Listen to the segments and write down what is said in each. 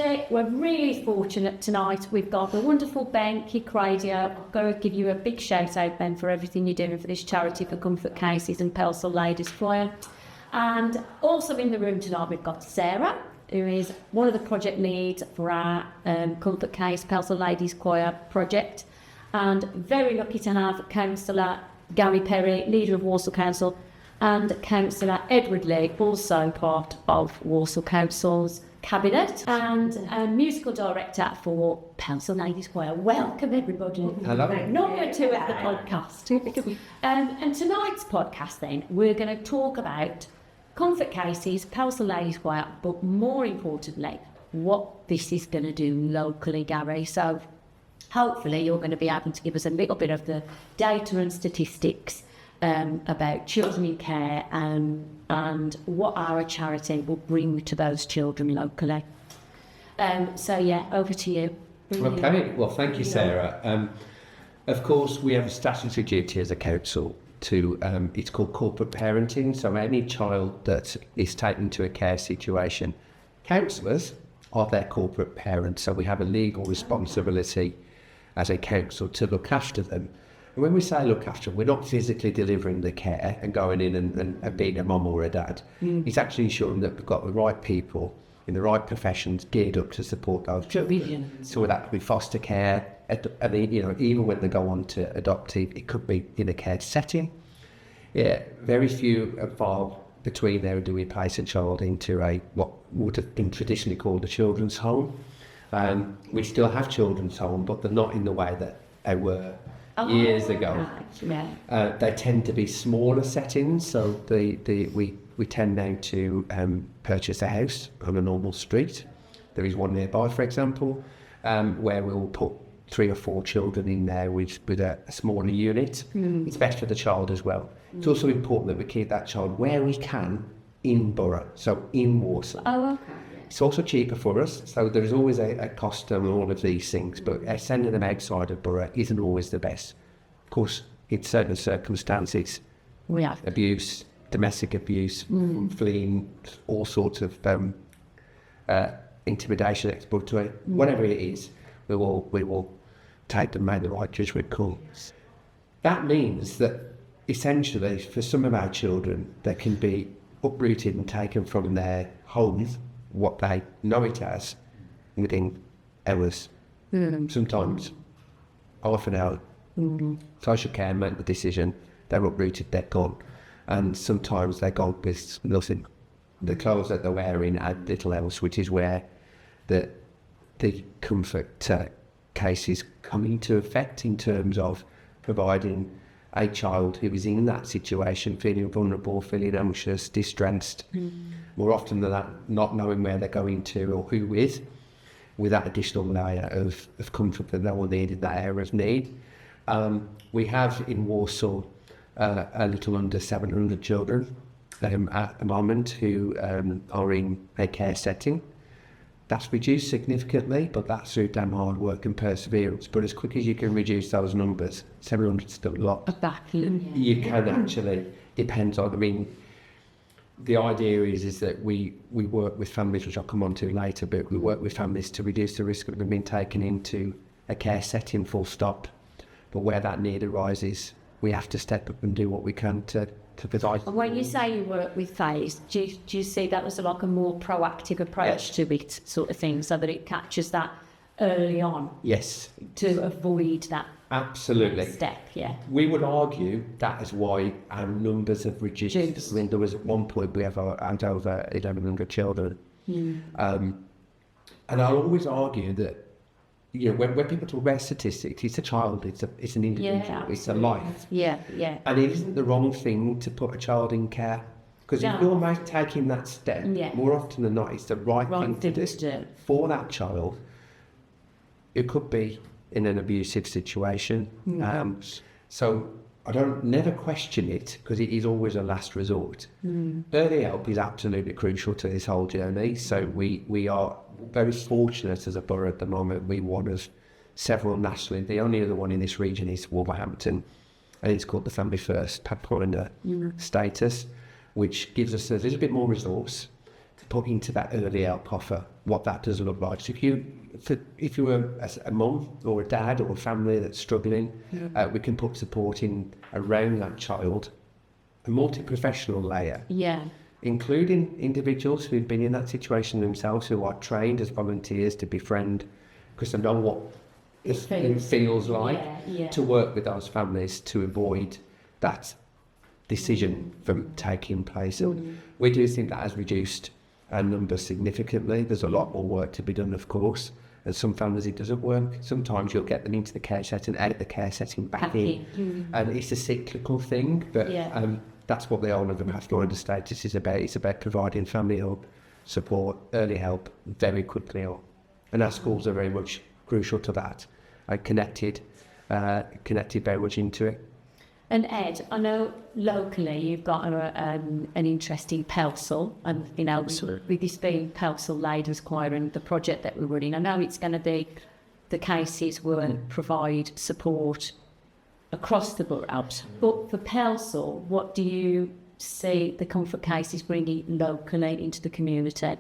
charity. We're really fortunate tonight. We've got the wonderful Ben Kickradio. I've got to give you a big shout out, Ben, for everything you're doing for this charity for Comfort Cases and Pelsall Ladies Choir. And also in the room tonight we've got Sarah, who is one of the project leads for our Comfort Case Pelsall Ladies Choir project. And very lucky to have Councillor Garry Perry, leader of Walsall Council, and Councillor Edward Lee, also part of Walsall Council's cabinet, and a musical director for Pelsall Ladies Choir. Welcome everybody. Hello. Number 2 of the podcast. And tonight's podcast then, we're going to talk about Comfort Cases, Pelsall Ladies Choir, but more importantly, what this is going to do locally, Garry. So hopefully you're going to be able to give us a little bit of the data and statistics about children in care and what our charity will bring to those children locally. So yeah, over to you. Okay, well thank you, Sarah. Of course we have a statutory duty as a council to, it's called corporate parenting, so any child that is taken to a care situation, councillors are their corporate parents, so we have a legal responsibility as a council to look after them. And when we say look after them, we're not physically delivering the care and going in and being a mum or a dad. It's actually ensuring that we've got the right people in the right professions geared up to support those children. So that could be foster care, even when they go on to adoptive, it could be in a care setting. Yeah, very few are far between there do we place a child into what would have been traditionally called a children's home. We still have children's home, but they're not in the way that they were years ago. Yeah. They tend to be smaller settings, so we tend now to purchase a house on a normal street. There is one nearby, for example, where we'll put 3 or 4 children in there with a smaller unit. It's best for the child as well. It's also important that we keep that child where we can in borough, so in Walsall. Oh, okay. It's also cheaper for us, so there's always a cost on all of these things, but sending them outside of borough isn't always the best. Of course, in certain circumstances, abuse, domestic abuse, fleeing, all sorts of intimidation, exploitation, whatever it is, we will take them, make the right judgment call. That means that essentially, for some of our children, they can be uprooted and taken from their homes, what they know it as, within hours. Sometimes, half an hour. Social care make the decision, they're uprooted, they're gone. And sometimes they're gone with nothing. The clothes that they're wearing and little else, which is where the comfort cases come into effect in terms of providing a child who is in that situation, feeling vulnerable, feeling anxious, distressed, more often than that, not knowing where they're going to or who with that additional layer of comfort that they will need in that area of need. We have in Walsall a little under 700 children at the moment who are in a care setting. That's reduced significantly, but that's through damn hard work and perseverance. But as quick as you can reduce those numbers, 700 is still a lot. You can actually, depends on, the idea is that we work with families, which I'll come on to later, but we work with families to reduce the risk of them being taken into a care setting, full stop. But where that need arises, we have to step up and do what we can to provide. And when you say you work with families, do you see that as like a more proactive approach to it, sort of thing, so that it catches that early on? Yes. To avoid that. Absolutely. Step, yeah. We would argue that is why our numbers have reduced. There was at one point we had over 1,100 children. And I'll always argue that, when people talk about statistics, it's a child, it's an individual, it's a life. Yeah. And it isn't the wrong thing to put a child in care. Because if you're taking that step, more often than not, it's the right thing to do for that child. It could be in an abusive situation. So I don't never question it, because it is always a last resort. Early help is absolutely crucial to this whole journey. So we are very fortunate as a borough at the moment. We're one of several nationally. The only other one in this region is Wolverhampton, and it's called the Family First Partner status, which gives us a little bit more resource to put into that early help offer. what that does look like. So if you're a mum or a dad or a family that's struggling, we can put support in around that child, a multi-professional layer, including individuals who've been in that situation themselves, who are trained as volunteers to befriend, because they know what it feels like to work with those families to avoid that decision from taking place. And we do think that has reduced our numbers significantly. There's a lot more work to be done, of course, and some families it doesn't work. Sometimes you'll get them into the care setting, out of the care setting, back in, and it's a cyclical thing, but that's what the whole of them have to understand. It's about providing family help, support, early help very quickly on, and our schools are very much crucial to that. Connected very much into it. And Ed, I know locally you've got an interesting Pelsall, and with this being Pelsall Ladies Choir and the project that we're running, I know it's going to be the cases will provide support across the borough. But for Pelsall, what do you see the comfort cases bringing locally into the community?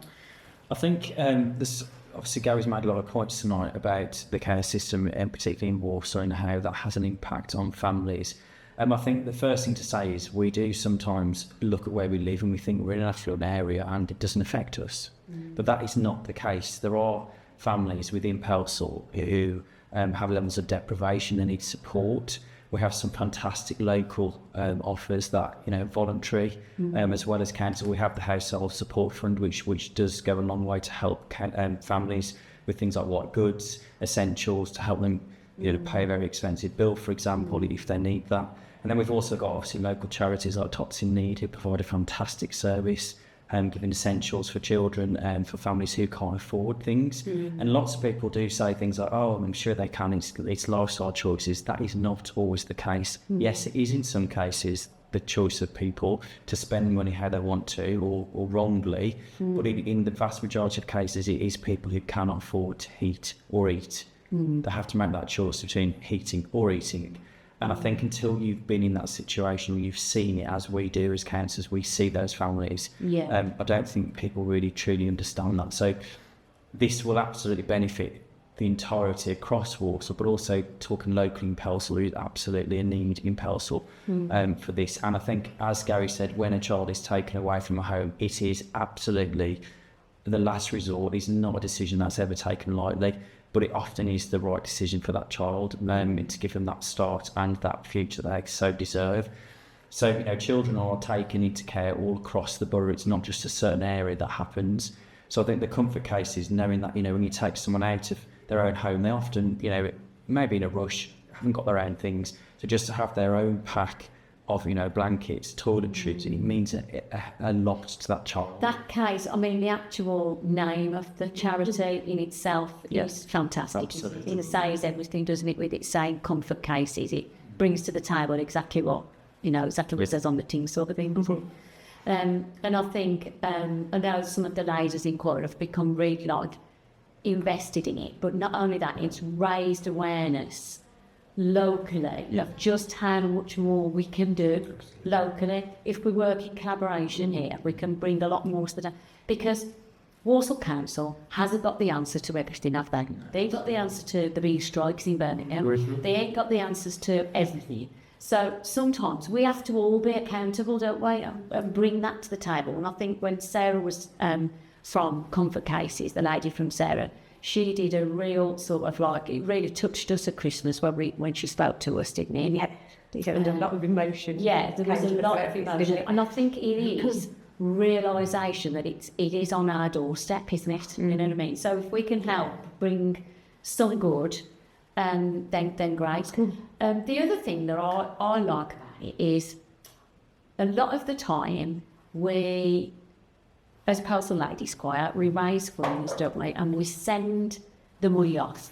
I think this. Obviously, Gary's made a lot of points tonight about the care system, and particularly in Walsall, and how that has an impact on families. I think the first thing to say is we do sometimes look at where we live and we think we're in an affluent area and it doesn't affect us. But that is not the case. There are families within Pelsall who have levels of deprivation and need support. We have some fantastic local offers that, voluntary, as well as council. We have the Household Support Fund, which does go a long way to help families with things like white goods, essentials, to help them pay a very expensive bill, for example, if they need that. And then we've also got obviously local charities like Tots in Need, who provide a fantastic service, giving essentials for children and for families who can't afford things. And lots of people do say things like, oh, I'm sure they can, it's lifestyle choices. That is not always the case. Yes, it is in some cases the choice of people to spend money how they want to or wrongly, but in the vast majority of cases it is people who cannot afford to heat or eat. They have to make that choice between heating or eating. And I think until you've been in that situation, you've seen it, as we do as councillors, we see those families. I don't think people really truly understand that. So this will absolutely benefit the entirety across Walsall, but also talking locally in Pelsall, there is absolutely a need in Pelsall for this. And I think, as Gary said, when a child is taken away from a home, it is absolutely the last resort. It's not a decision that's ever taken lightly, but it often is the right decision for that child to give them that start and that future they so deserve. So, children are taken into care all across the borough. It's not just a certain area that happens. So I think the comfort case is knowing that, when you take someone out of their own home, they often, maybe in a rush, haven't got their own things. So just to have their own pack of, blankets, toiletries, it means a lot to that child. That case, the actual name of the charity in itself is fantastic. Absolutely. It says everything, doesn't it, with it saying comfort cases. It brings to the table exactly what, exactly what it says on the tin sort of thing. And I think, I know some of the ladies in Cllrs have become really, invested in it, but not only that, it's raised awareness locally of just how much more we can do locally. If we work in collaboration here, we can bring a lot more to the because Walsall Council hasn't got the answer to everything, have they? They've got the answer to the bee strikes in Birmingham. They ain't got the answers to everything. So sometimes we have to all be accountable, don't we, and bring that to the table. And I think when Sarah was from Comfort Cases, the lady from Sarah, she did a real sort of it really touched us at Christmas when she spoke to us, didn't it? Yeah, there was a lot of emotion. Yeah, there was a lot of emotion. And I think it is realisation that it is on our doorstep, isn't it? You know what I mean? So if we can help bring some good, then great. The other thing that I like about it is a lot of the time we, as Pelsall Ladies Choir, we raise funds, don't we, and we send the money off.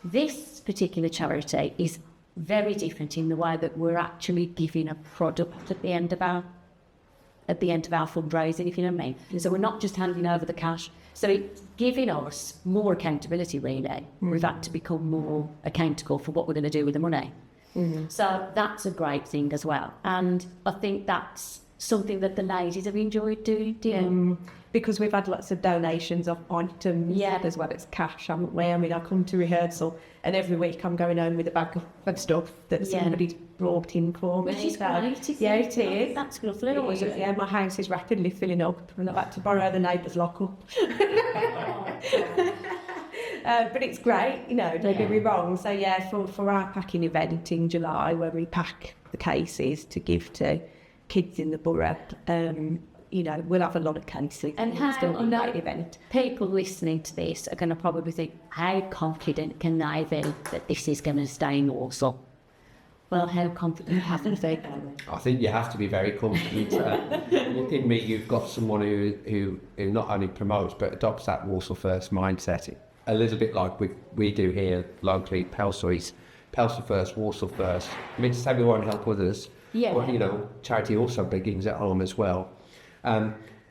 This particular charity is very different in the way that we're actually giving a product at the end of our fundraising, if you know what I mean. So we're not just handing over the cash. So it's giving us more accountability, really. We've had to become more accountable for what we're going to do with the money. So that's a great thing as well. And I think that's something that the ladies have enjoyed doing. because we've had lots of donations of items as well as cash, haven't we? I mean, I come to rehearsal and every week I'm going home with a bag of stuff that somebody's brought in for me. Which is great, isn't yeah, it? it is. That's lovely. Yeah, my house is rapidly filling up and I've had to borrow the neighbour's lock-up. But it's great, you know, don't get me wrong. So yeah, for our packing event in July, where we pack the cases to give to kids in the borough, you know, we'll have a lot of cases. And how, still I know great event. people listening to this are going to probably think, how confident can they be that this is going to stay in Walsall? Well, how confident haven't they? I think you have to be very confident. In me, you've got someone who not only promotes but adopts that Walsall first mindset. A little bit like we do here locally, Pelsall. Pelsall first, Walsall first. I mean, just everyone help others. Yeah. But, you know, charity also begins at home as well.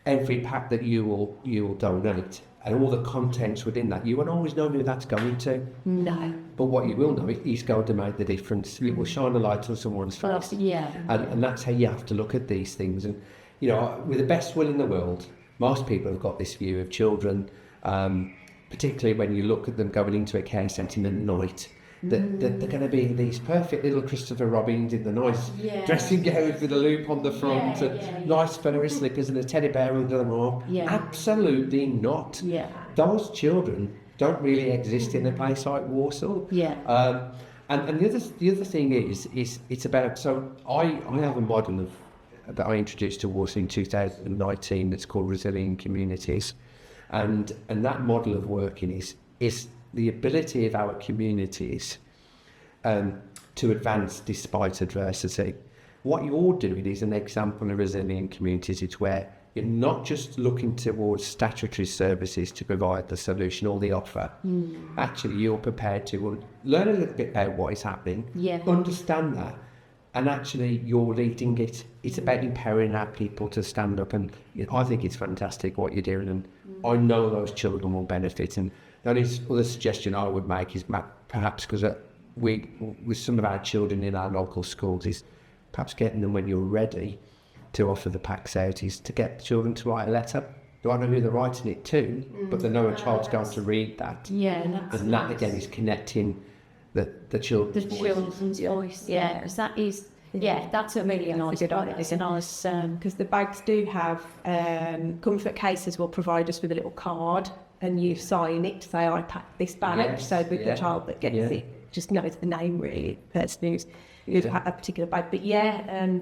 Every pack that you will donate and all the contents within that, you won't always know who that's going to. No. But what you will know is going to make the difference. It will shine a light on someone's face. Yeah. And that's how you have to look at these things. And, you know, with the best will in the world, most people have got this view of children, particularly when you look at them going into a care centre in the night, that they're going to be these perfect little Christopher Robins in the nice dressing gowns with a loop on the front, nice furry slippers and a teddy bear under them arm. Yeah. Absolutely not. Yeah. Those children don't really exist in a place like Walsall. Yeah. And the other thing is it's about, so I have a model that I introduced to Walsall in 2019 that's called Resilient Communities, and that model of working is the ability of our communities to advance despite adversity. What you're doing is an example of resilient communities. It's where you're not just looking towards statutory services to provide the solution or the offer. Actually, you're prepared to learn a little bit about what is happening, understand that, and actually you're leading it. It's about empowering our people to stand up, and I think it's fantastic what you're doing, and I know those children will benefit. And the only other suggestion I would make is perhaps, because with some of our children in our local schools, is perhaps getting them when you're ready to offer the packs out, is to get children to write a letter. They don't know who they're writing it to, but they know a child's going to read that. Yeah, and that again is connecting the children's voice. Yeah, because that is. Yeah, that's a really nice idea. It's a nice because the bags do have comfort cases will provide us with a little card, and you sign it to say I packed this bag, so with the child that gets it just knows the name really, the person who's had a particular bag. But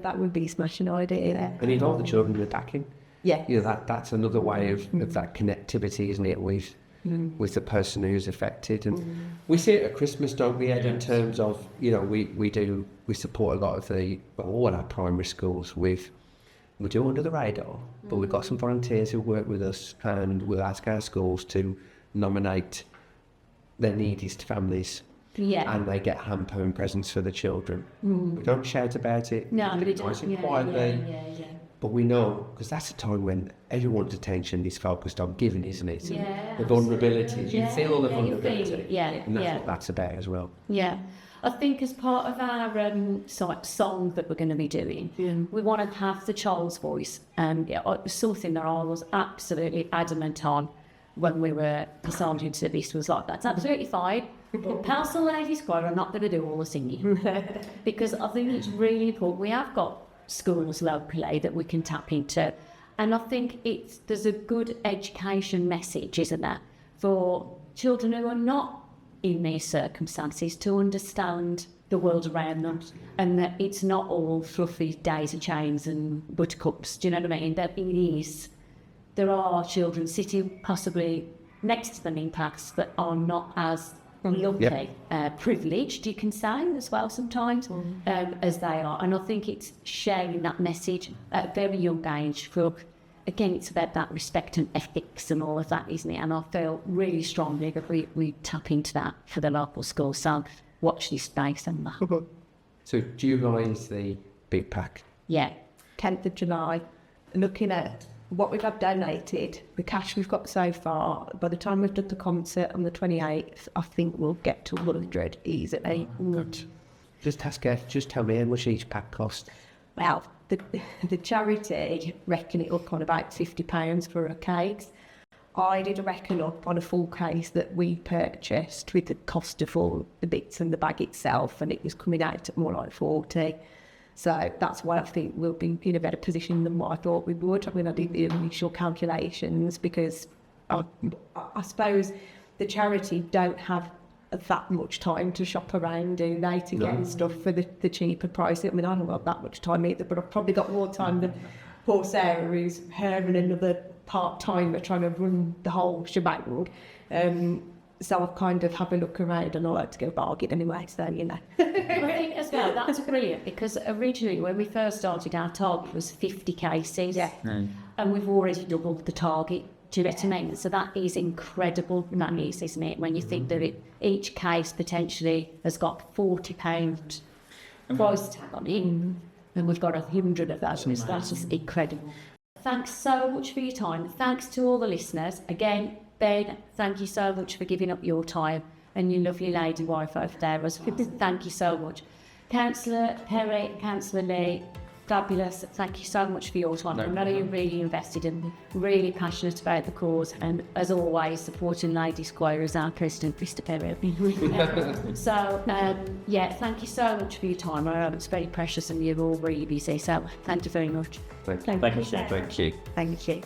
that would be a smashing idea. And involve the children with packing. Yeah, you know, that's another way of that connectivity, isn't it, with the person who's affected. And we see it at Christmas, don't we, Ed, in terms of, you know, we support a lot of all our primary schools we do under the radar, but we've got some volunteers who work with us, and we'll ask our schools to nominate their neediest families. Yeah. And they get hamper and presents for the children. We don't shout about it. No, we do it quietly. Yeah. But we know, because that's a time when everyone's attention is focused on giving, isn't it? Yeah. The vulnerabilities. You feel the vulnerability. And that's what that's about as well. Yeah. I think as part of our song that we're going to be doing, we want to have the child's voice. It was something that I was absolutely adamant on when we were deciding to this was like, that's absolutely fine. But Pelsall Ladies Choir are not going to do all the singing. Because I think it's really important. We have got schools locally that we can tap into. And I think there's a good education message, isn't there, for children who are not in these circumstances to understand the world around them, and that it's not all fluffy daisy chains and buttercups. Do you know what I mean? There are children sitting possibly next to them in packs that are not as lucky, privileged, you can say as well sometimes, as they are. And I think it's sharing that message at a very young age. Again, it's about that respect and ethics and all of that, isn't it? And I feel really strongly that we tap into that for the local school. So watch this space and that. So July is the big pack. Yeah. 10th of July, looking at what we've had donated, the cash we've got so far, by the time we've done the concert on the 28th, I think we'll get to 100 easily. Just tell me how much each pack cost. Well, the charity reckon it up on about £50 for a cake. I did a reckon up on a full case that we purchased with the cost of all the bits and the bag itself, and it was coming out at more like 40. So that's why I think we'll be in a better position than what I thought we would. I mean, I did the initial calculations because I suppose the charity don't have that much time to shop around, do they, to get stuff for the cheaper price. I mean, I don't have that much time either, but I've probably got more time than poor Sarah, who's her and another part-timer trying to run the whole shebang. So I've kind of have a look around, and I like to go bargain anyway, so, you know. I think as well, that's brilliant, because originally when we first started, our target was 50 cases. Yeah. And we've already doubled the target. Do you know what I mean? So that is incredible, that is, isn't it? When you think that each case potentially has got £40 price tag on it, and we've got 100 of those. That's just incredible. Thanks so much for your time. Thanks to all the listeners. Again, Ben, thank you so much for giving up your time, and your lovely lady wife over there. Thank you so much. Councillor Perry, Councillor Lee, fabulous. Thank you so much for your time. I know you're really invested and really passionate about the cause, and as always, supporting Lady Squire as our president, Mr. Perry. Yeah, thank you so much for your time. I know it's very precious and you're all really busy, so thank you very much. Thank you. Thank you.